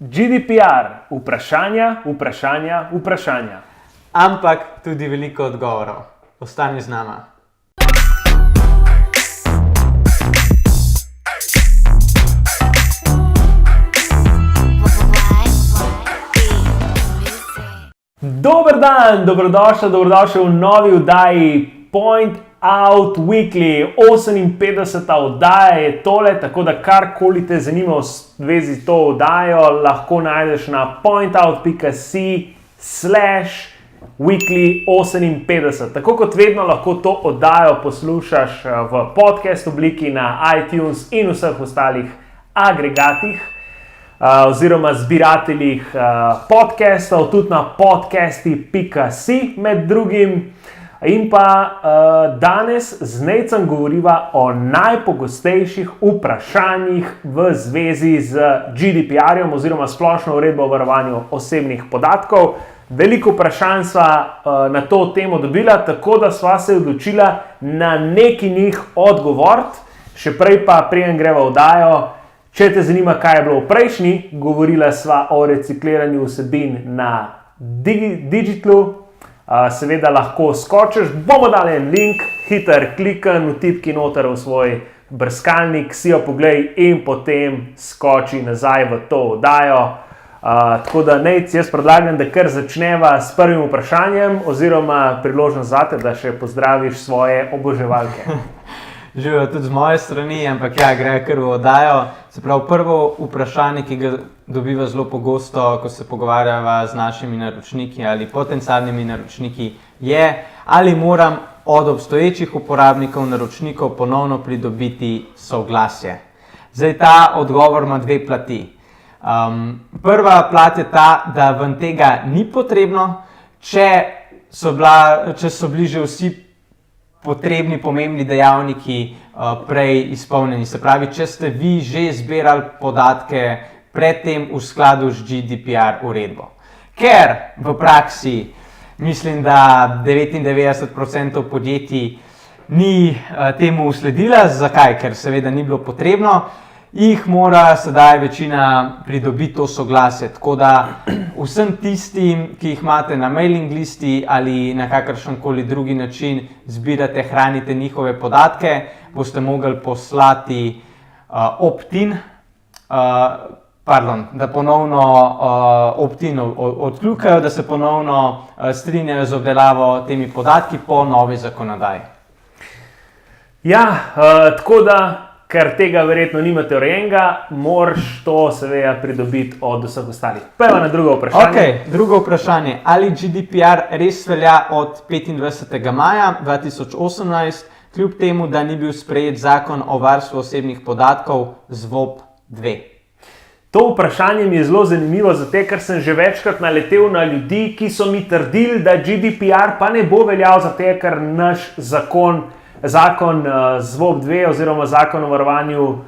GDPR, vprašanja. Ampak tudi veliko odgovorov. Ostani z nama. Dober dan, dobrodošli v novi oddaji Point Out Weekly. 58. oddaja je tole, tako da karkoli te zanima v zvezi s to oddajo, lahko najdeš na pointout.si/weekly58. Tako kot vedno lahko to oddajo poslušaš v podcast obliki na iTunes in vseh ostalih agregatih oziroma zbirateljih podcastov, tudi na podcasti.si med drugim. In pa danes z Nejcem govoriva o najpogostejših vprašanjih v zvezi z GDPR-jem oziroma splošno uredbo o varovanju osebnih podatkov. Veliko vprašanj sva na to temo dobila, tako da sva se odločila na neki njih odgovoriti. Še prej pa, preden greva v oddajo, če te zanima, kaj je bilo v prejšnji, govorila sva o recikliranju vsebin na Digitalu. Seveda lahko skočiš, bomo dali en link, hiter klikan, vtipki noter v svoj brskalnik, si jo poglej in potem skoči nazaj v to oddajo. Tako da Nejc, jaz predlagam, da kar začneva s prvim vprašanjem oziroma priložnost zate, da še pozdraviš svoje oboževalke. Živijo tudi z moje strani, ampak ja, gre kar v oddajo. Se pravi, prvo vprašanje, ki ga dobiva zelo pogosto, ko se pogovarjava z našimi naročniki ali potencialnimi naročniki, je, ali moram od obstoječih uporabnikov naročnikov ponovno pridobiti soglasje. Zdaj, ta odgovor ima dve plati. Prva plat je ta, da vam tega ni potrebno, če so bili že vsi potrebni, pomembni dejavniki prej izpolnjeni. Se pravi, če ste vi že zbirali podatke predtem v skladu z GDPR uredbo. Ker v praksi mislim, da 99% podjetij ni temu sledila. Zakaj? Ker seveda ni bilo potrebno. Jih mora sedaj večina pridobiti to soglasje. Tako da vsem tistim, ki jih imate na mailing listi ali na kakršenkoli drugi način zbirate, hranite njihove podatke, boste mogli poslati opt-in, da ponovno opt-in odkljukajo, da se ponovno strinjajo z obdelavo temi podatki po novi zakonodaji. Ja, tako da ker tega verjetno nimate urejenega, moraš to seveda pridobiti od vseh ostalih. Prvo na drugo vprašanje. Ok, drugo vprašanje. Ali GDPR res velja od 25. maja 2018, kljub temu, da ni bil sprejet zakon o varstvu osebnih podatkov ZVOP-2? To vprašanje mi je zelo zanimivo, zato ker sem že večkrat naletel na ljudi, ki so mi trdili, da GDPR pa ne bo veljal, zato ker naš zakon ZVOP-2 oziroma zakon o varovanju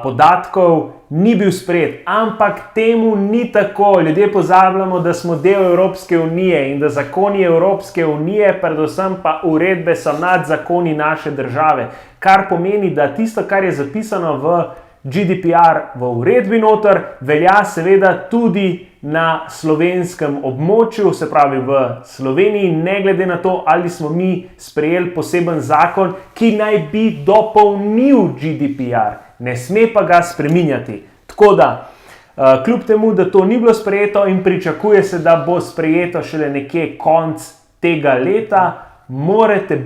podatkov ni bil sprejet. Ampak temu ni tako. Ljudje pozabljamo, da smo del Evropske unije in da zakoni Evropske unije, predvsem pa uredbe, so nad zakoni naše države. Kar pomeni, da tisto, kar je zapisano v GDPR v uredbi noter, velja seveda tudi na slovenskem območju, se pravi v Sloveniji, ne glede na to, ali smo mi sprejeli poseben zakon, ki naj bi dopolnil GDPR, ne sme pa ga spreminjati. Tako da, kljub temu, da to ni bilo sprejeto in pričakuje se, da bo sprejeto šele nekje konec tega leta, morate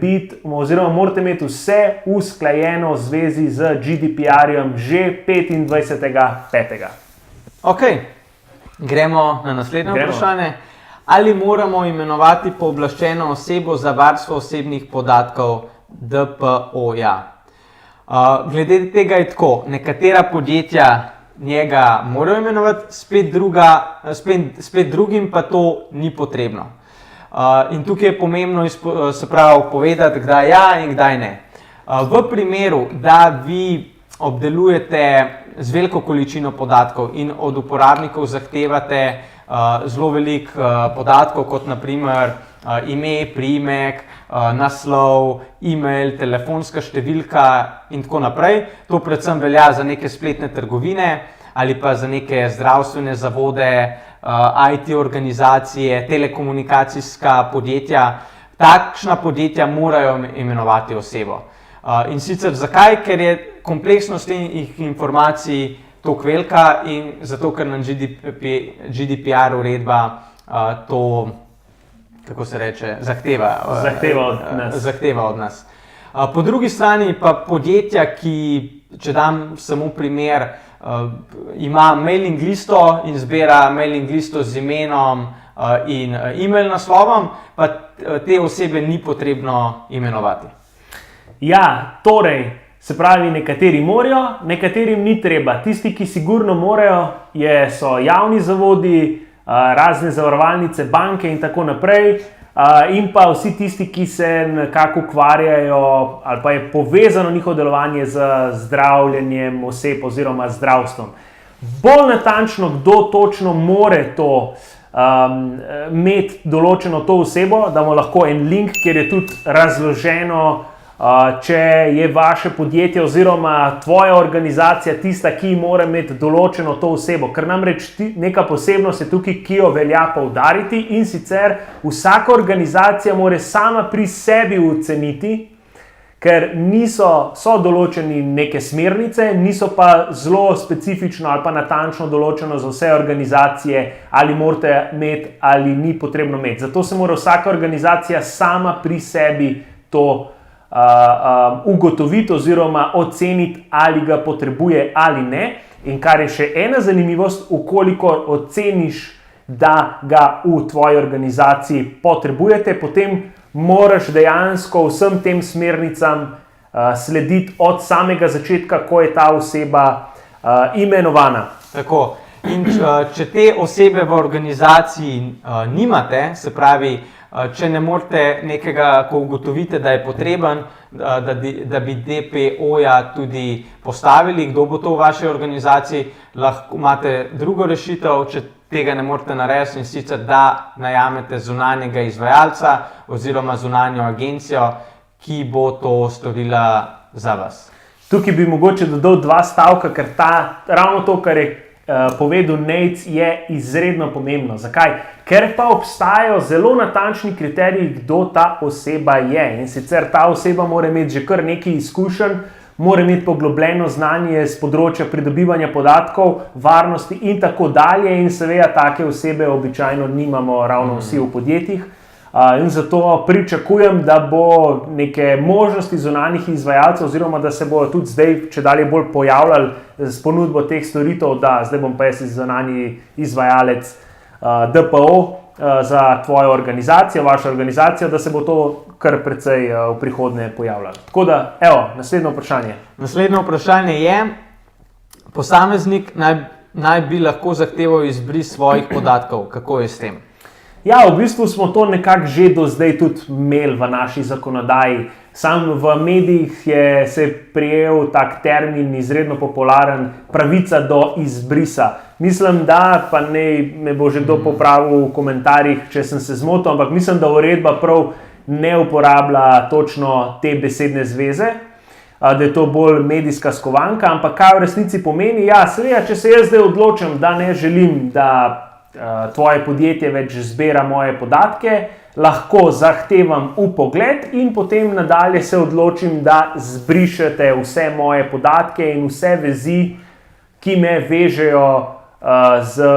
imeti vse usklajeno v zvezi z GDPR-jem že 25.5. Ok, gremo na naslednje vprašanje. Ali moramo imenovati pooblaščeno osebo za varstvo osebnih podatkov DPO-ja? Glede tega je tako, nekatera podjetja njega morajo imenovati, spet drugim pa to ni potrebno. In tukaj je pomembno povedati, kdaj ja in kdaj ne. V primeru, da vi obdelujete z veliko količino podatkov in od uporabnikov zahtevate zelo veliko podatkov, kot naprimer ime, priimek, naslov, e-mail, telefonska številka in tako naprej. To predvsem velja za neke spletne trgovine ali pa za neke zdravstvene zavode, IT organizacije, telekomunikacijska podjetja. Takšna podjetja morajo imenovati osebo. In sicer zakaj? Ker je kompleksnost teh informacij tako velika in zato, ker nam GDPR uredba to, kako se reče, zahteva od nas. Po drugi strani pa podjetja, ki, če dam samo primer, ima mailing listo in zbira mailing listo z imenom in e-mail naslovom, pa te osebe ni potrebno imenovati. Ja, torej, se pravi, nekateri morajo, nekaterim ni treba. Tisti, ki sigurno morajo, so javni zavodi, razne zavarovalnice, banke in tako naprej, in pa vsi tisti, ki se nekako ukvarjajo ali pa je povezano njihovo delovanje z zdravljenjem oseb oziroma zdravstvom. Bolj natančno, kdo točno more to imeti določeno to osebo, damo lahko en link, kjer je tudi razloženo, če je vaše podjetje oziroma tvoja organizacija tista, ki mora imeti določeno to osebo. Ker namreč neka posebnost je tukaj, ki jo velja poudariti, in sicer vsaka organizacija mora sama pri sebi oceniti, ker so določeni neke smernice, niso pa zelo specifično ali pa natančno določeno za vse organizacije, ali morate imeti ali ni potrebno imeti. Zato se mora vsaka organizacija sama pri sebi to ugotoviti oziroma oceniti, ali ga potrebuje ali ne. In kar je še ena zanimivost, ukolikor oceniš, da ga v tvoji organizaciji potrebujete, potem moraš dejansko vsem tem smernicam slediti od samega začetka, ko je ta oseba imenovana. Tako. In če te osebe v organizaciji nimate, se pravi, če ne morete nekega, ko ugotovite, da je potreben, da bi DPO-ja tudi postavili, kdo bo to v vaši organizaciji, lahko imate drugo rešitev, če tega ne morete narediti, in sicer da najamete zunanjega izvajalca oziroma zunanjo agencijo, ki bo to storila za vas. Tukaj bi mogoče dodal 2 stavka, ker ravno to, kar je povedal Nejc, je izredno pomembno. Zakaj? Ker pa obstajajo zelo natančni kriteriji, kdo ta oseba je. In sicer ta oseba mora imeti že kar nekaj izkušenj, mora imeti poglobljeno znanje z področja pridobivanja podatkov, varnosti in tako dalje. In seveda take osebe običajno nimamo ravno vsi v podjetjih. In zato pričakujem, da bo neke možnosti zunanjih izvajalcev oziroma da se bo tudi zdaj čedalje bolj pojavljali s ponudbo teh storitev, da zdaj bom pa jaz zunanji izvajalec DPO za tvojo organizacijo, vašo organizacijo, da se bo to kar precej v prihodnje pojavljalo. Tako da, evo, naslednje vprašanje. Naslednje vprašanje je, posameznik naj bi lahko zahteval izbris svojih podatkov. Kako je s tem? Ja, v bistvu smo to nekako že do zdaj tudi imeli v naši zakonodaji. Sam v medijih se je prijel tak termin, izredno popularen, pravica do izbrisa. Mislim, da, pa me bo že kdo popravil v komentarjih, če sem se zmotil, ampak mislim, da uredba prav ne uporablja točno te besedne zveze, da je to bolj medijska skovanka, ampak kaj v resnici pomeni? Ja, seveda, če se jaz zdaj odločim, da ne želim, da tvoje podjetje več zbira moje podatke, lahko zahtevam vpogled in potem nadalje se odločim, da zbrišete vse moje podatke in vse vezi, ki me vežejo z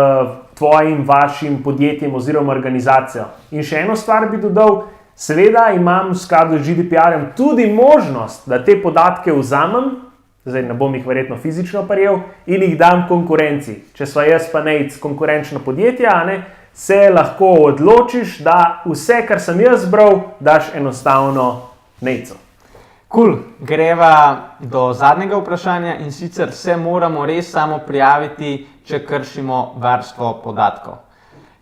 tvojim, vašim podjetjem oziroma organizacijo. In še eno stvar bi dodal, seveda imam v skladu z GDPR-em tudi možnost, da te podatke vzamem, zdaj ne bom jih verjetno fizično prijel, in jih dam konkurenci. Če sva jaz pa Nejc konkurenčno podjetje, se lahko odločiš, da vse, kar sem jaz bral, daš enostavno Nejcu. Cool. Greva do zadnjega vprašanja, in sicer se moramo res samo prijaviti, če kršimo varstvo podatkov.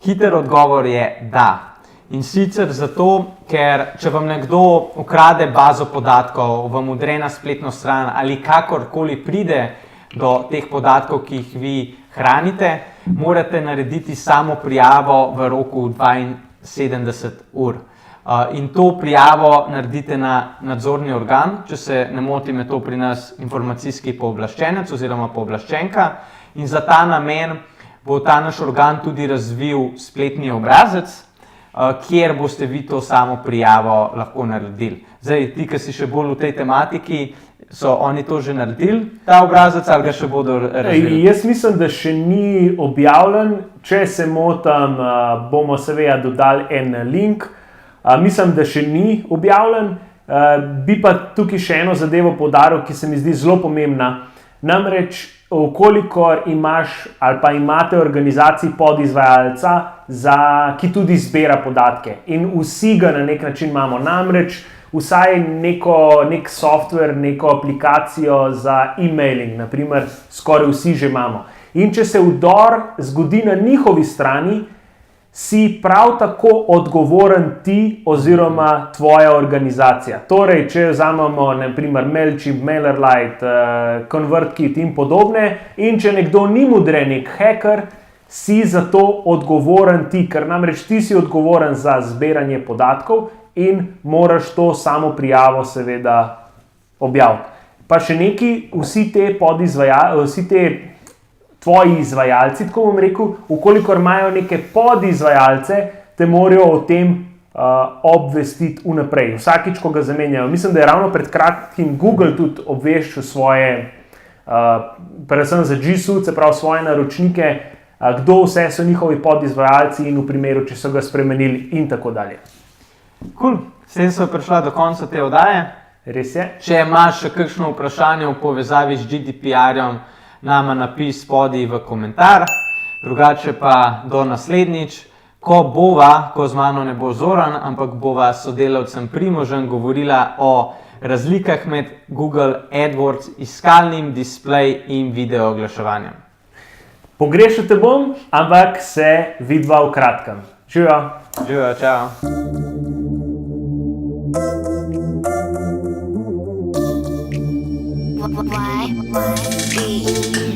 Hiter odgovor je da. In sicer zato, ker če vam nekdo ukrade bazo podatkov, vam vdre na spletno stran ali kakorkoli pride do teh podatkov, ki jih vi hranite, morate narediti samo prijavo v roku 72 ur. In to prijavo naredite na nadzorni organ, če se ne motim, je to pri nas informacijski pooblaščenec oziroma pooblaščenka. In za ta namen bo ta naš organ tudi razvil spletni obrazec, kjer boste vi to samo prijavo lahko naredili. Zdaj, ti, ki si še bolj v tej tematiki, so oni to že naredili, ta obrazec, ali ga še bodo razvili? Jaz mislim, da še ni objavljen. Če se motim, bomo seveda dodali en link. Mislim, da še ni objavljen. Bi pa tukaj še eno zadevo poudaril, ki se mi zdi zelo pomembna. Namreč, ukolikor imaš ali pa imate organizaciji podizvajalca, ki tudi zbira podatke in vsi ga na nek način imamo, namreč vsaj nek software, neko aplikacijo za e-mailing, naprimer, skoraj vsi že imamo. In če se vdor zgodi na njihovi strani, si prav tako odgovoren ti oziroma tvoja organizacija. Torej, če vzamemo naprimer Mailchimp, MailerLite, ConvertKit in podobne, in če nekdo ni mudre, nek hacker, si za to odgovoren ti, ker namreč ti si odgovoren za zbiranje podatkov in moraš to samo prijavo seveda objaviti. Pa še nekaj, vsi te tvoji izvajalci, tako bom rekel, ukolikor imajo neke podizvajalce, te morajo o tem obvestiti vnaprej, vsakič, ko ga zamenjajo. Mislim, da je ravno pred kratkim Google tudi obveščal svoje, predvsem za G Suite, se pravi svoje naročnike, kdo vse so njihovi podizvajalci in v primeru, če so ga spremenili in tako dalje. Cool. S tem smo prišla do konca te oddaje. Res je. Če imaš še kakšno vprašanje v povezavi z GDPR-jem, nama napis spodaj v komentar. Drugače pa do naslednjič, ko z mano ne bo Zoran, ampak bova s sodelavcem Primožem govorila o razlikah med Google AdWords iskalnim, display in video oglaševanjem. Pogrešal te bom, ampak se vidva v kratkem. Živijo. Živijo, čao. Why?